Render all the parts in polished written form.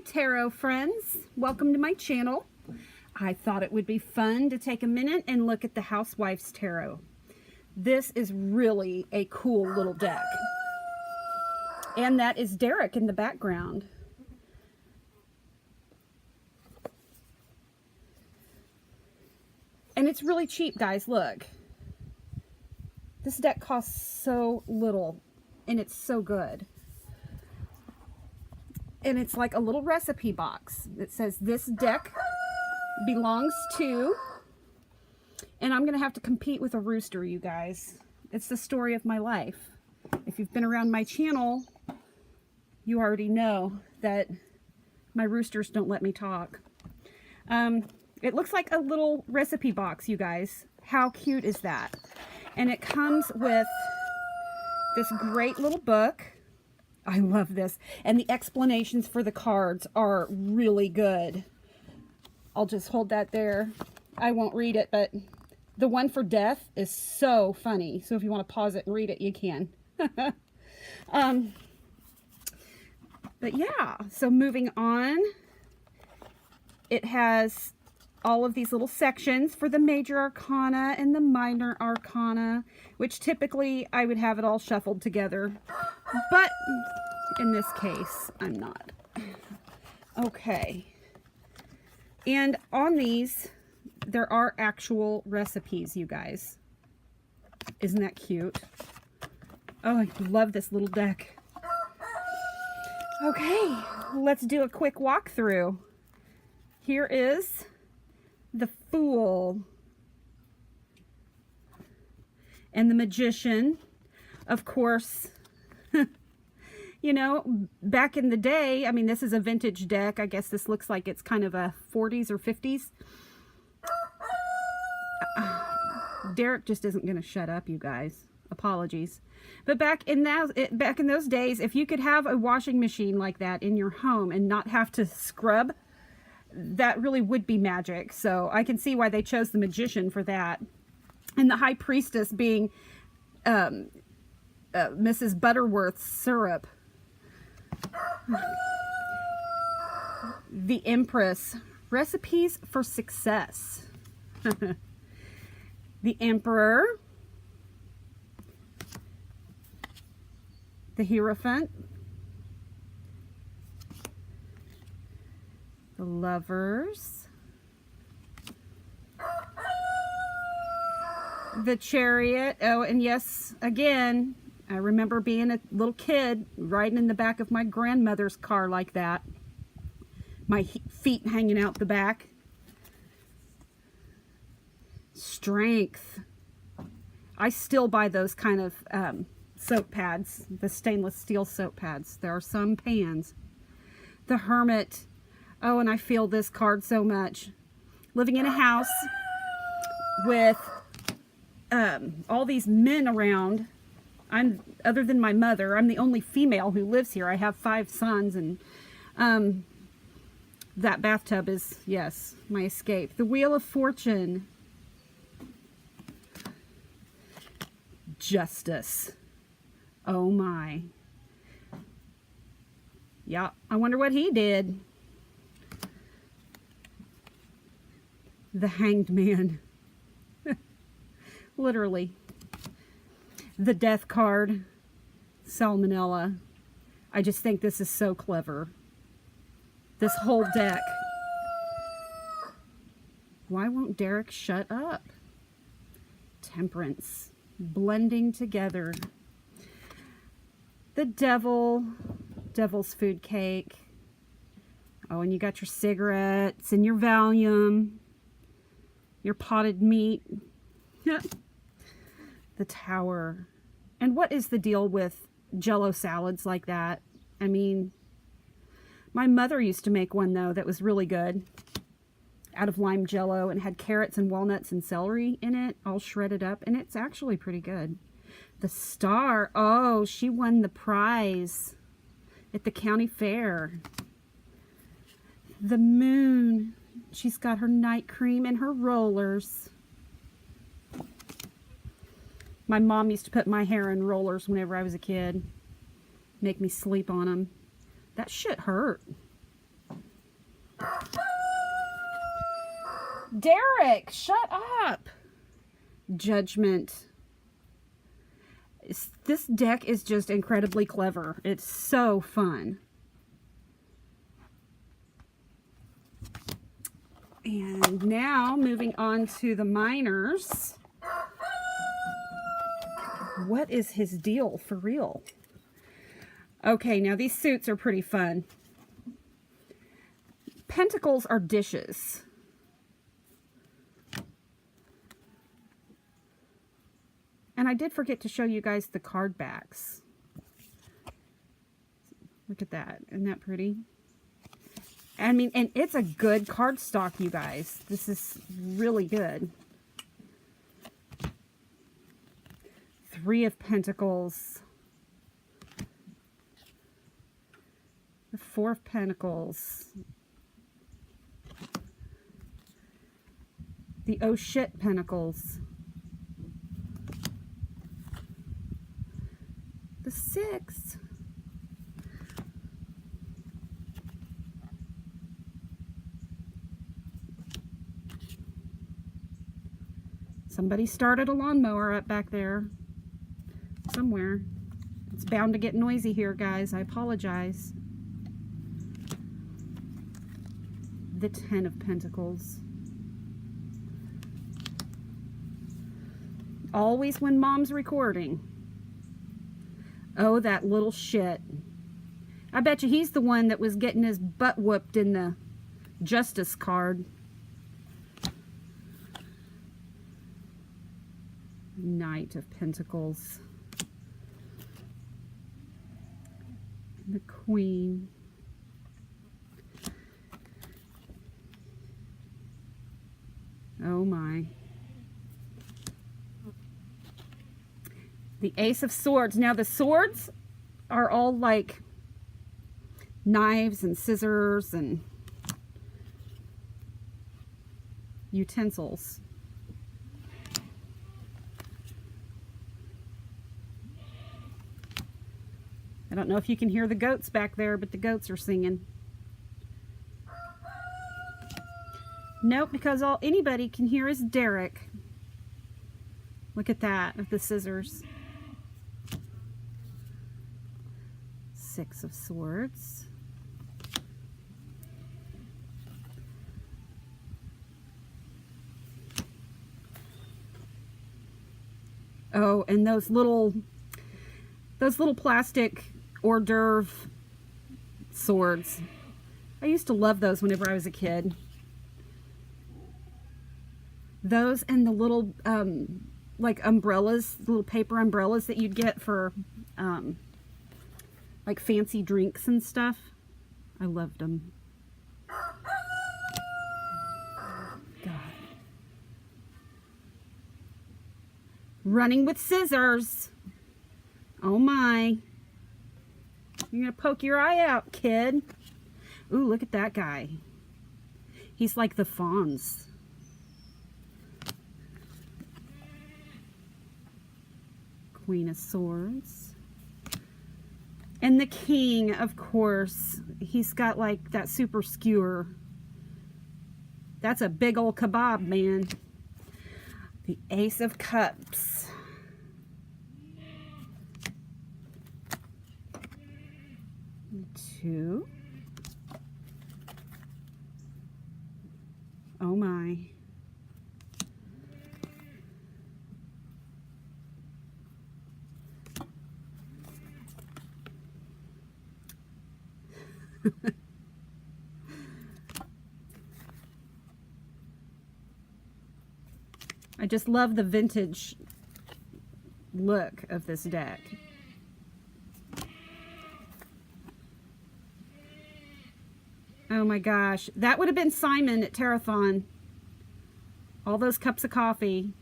tarot friends, welcome to my channel. I thought it would be fun to take a minute and look at the Housewives tarot. This is really a cool little deck. And that is Derek in the background. And it's really cheap, guys. Look. This deck costs so little and it's so good. And it's like a little recipe box that says this deck belongs to, and I'm gonna have to compete with a rooster, you guys. It's the story of my life. If you've been around my channel, you already know that my roosters don't let me talk. It looks like a little recipe box, you guys. How cute is that? And it comes with this great little book. I love this. And the explanations for the cards are really good. I'll just hold that there. I won't read it, but the one for death is so funny. So if you want to pause it and read it, you can. But yeah, so moving on. It has all of these little sections for the major arcana and the minor arcana, which typically I would have it all shuffled together. But in this case, I'm not. Okay. And on these, there are actual recipes, you guys. Isn't that cute? Oh, I love this little deck. Okay, let's do a quick walkthrough. Here is the Fool and the Magician. Of course, you know, back in the day, I mean, this is a vintage deck. I guess this looks like it's kind of a 40s or 50s. Derek just isn't going to shut up, you guys. Apologies. But back in those days, if you could have a washing machine like that in your home and not have to scrub, that really would be magic. So I can see why they chose the Magician for that. And the High Priestess being Mrs. Butterworth's syrup. The Empress, recipes for success. The Emperor. The Hierophant. The Lovers. The Chariot. Oh, and yes, again, I remember being a little kid riding in the back of my grandmother's car like that. My feet hanging out the back. Strength. I still buy those kind of soap pads, the stainless steel soap pads. There are some pans. The Hermit. Oh, and I feel this card so much. Living in a house with all these men around. Other than my mother, I'm the only female who lives here. I have 5 sons, and that bathtub is, yes, my escape. The Wheel of Fortune. Justice. Oh my. Yeah, I wonder what he did. The Hanged Man. Literally. The Death card. Salmonella. I just think this is so clever. This whole deck. Why won't Derek shut up? Temperance. Blending together. The Devil. Devil's food cake. Oh, and you got your cigarettes and your Valium. Your potted meat. The Tower. And what is the deal with Jell-O salads like that? I mean, my mother used to make one, though, that was really good. Out of lime Jell-O, and had carrots and walnuts and celery in it, all shredded up. And it's actually pretty good. The Star. Oh, she won the prize at the county fair. The Moon. She's got her night cream and her rollers. My mom used to put my hair in rollers whenever I was a kid. Make me sleep on them. That shit hurt. Derek, shut up. Judgment. This deck is just incredibly clever. It's so fun. And now moving on to the minors. What is his deal for real? Okay, now these suits are pretty fun. Pentacles are dishes. And I did forget to show you guys the card backs. Look at that. Isn't that pretty? I mean, and it's a good cardstock, you guys. This is really good. Three of Pentacles. The Four of Pentacles. The oh shit Pentacles. The Six. Somebody started a lawnmower up back there. Somewhere. It's bound to get noisy here, guys. I apologize. The Ten of Pentacles. Always when mom's recording. Oh, that little shit. I bet you he's the one that was getting his butt whooped in the Justice card. Knight of Pentacles. The Queen. Oh my. The Ace of Swords. Now the swords are all like knives and scissors and utensils. I don't know if you can hear the goats back there, but the goats are singing. Nope, because all anybody can hear is Derek. Look at that, of the scissors. Six of Swords. Oh, and those little plastic hors d'oeuvre swords. I used to love those whenever I was a kid. Those and the little like umbrellas, little paper umbrellas that you'd get for like fancy drinks and stuff. I loved them. God. Running with scissors. Oh my. You're gonna poke your eye out, kid. Ooh, look at that guy. He's like the Fonz. Queen of Swords. And the King, of course. He's got like that super skewer. That's a big old kebab, man. The Ace of Cups. Two. Oh my. I just love the vintage look of this deck. Oh my gosh. That would have been Simon at Terrathon. All those cups of coffee.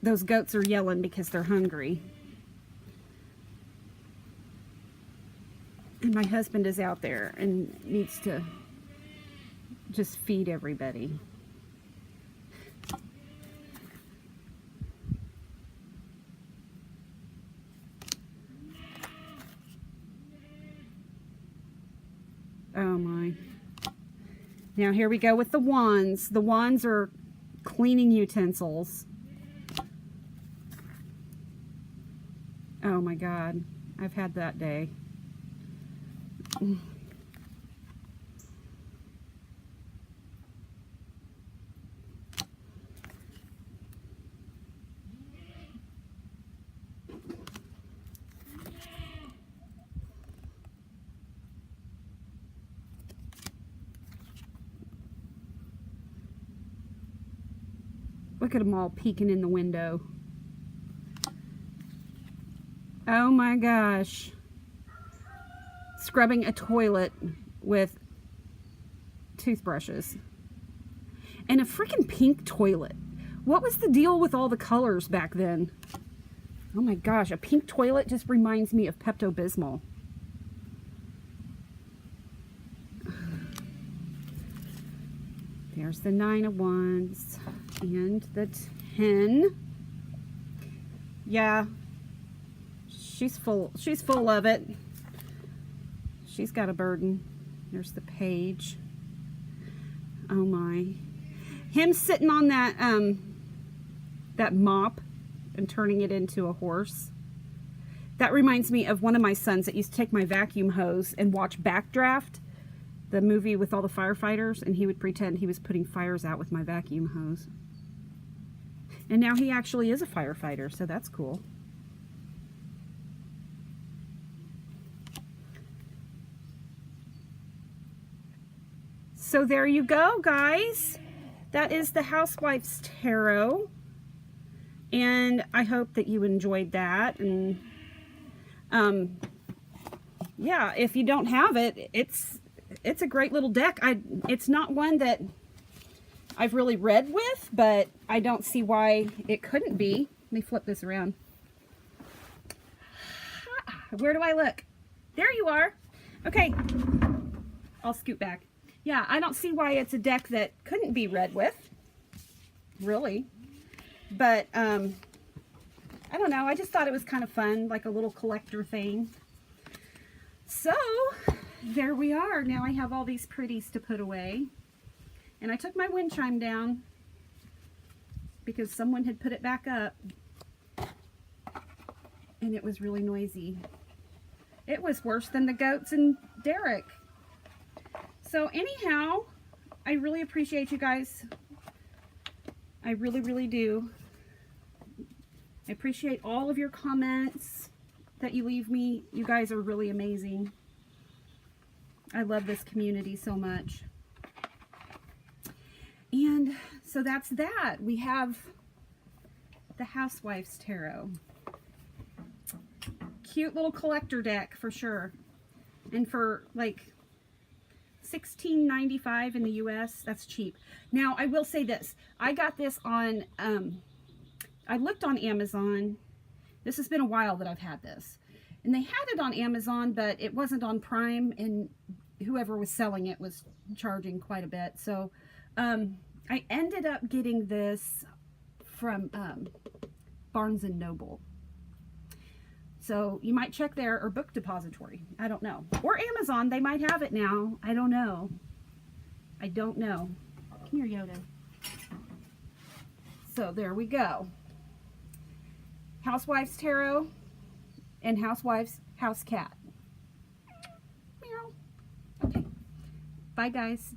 Those goats are yelling because they're hungry. And my husband is out there and needs to just feed everybody. Now here we go with the wands. The wands are cleaning utensils. Oh my God, I've had that day. Look at them all peeking in the window. Oh my gosh. Scrubbing a toilet with toothbrushes. And a freaking pink toilet. What was the deal with all the colors back then? Oh my gosh, a pink toilet just reminds me of Pepto-Bismol. There's the 9 of Wands and the 10. Yeah, she's full of it. She's got a burden. There's the Page. Oh my. Him sitting on that that mop and turning it into a horse. That reminds me of one of my sons that used to take my vacuum hose and watch Backdraft, the movie with all the firefighters, and he would pretend he was putting fires out with my vacuum hose. And now he actually is a firefighter, so that's cool. So there you go, guys. That is the Housewives Tarot. And I hope that you enjoyed that. And yeah, if you don't have it, it's a great little deck. It's not one that I've really read with, but I don't see why it couldn't be. Let me flip this around. Where do I look? There you are. Okay. I'll scoot back. Yeah, I don't see why it's a deck that couldn't be read with. Really. But, I don't know. I just thought it was kind of fun, like a little collector thing. So, there we are. Now I have all these pretties to put away. And I took my wind chime down because someone had put it back up. And it was really noisy. It was worse than the goats and Derek. So anyhow, I really appreciate you guys. I really, really do. I appreciate all of your comments that you leave me. You guys are really amazing. I love this community so much. And so that's that. We have the Housewives Tarot. Cute little collector deck for sure. And for like $16.95 in the US, that's cheap. Now, I will say this. I got this on, I looked on Amazon. This has been a while that I've had this. And they had it on Amazon, but it wasn't on Prime, and whoever was selling it was charging quite a bit. So, I ended up getting this from Barnes & Noble. So you might check there, or Book Depository. I don't know. Or Amazon. They might have it now. I don't know. I don't know. Come here, Yoda. So there we go. Housewives Tarot and Housewives House Cat. Meow. Okay. Bye, guys.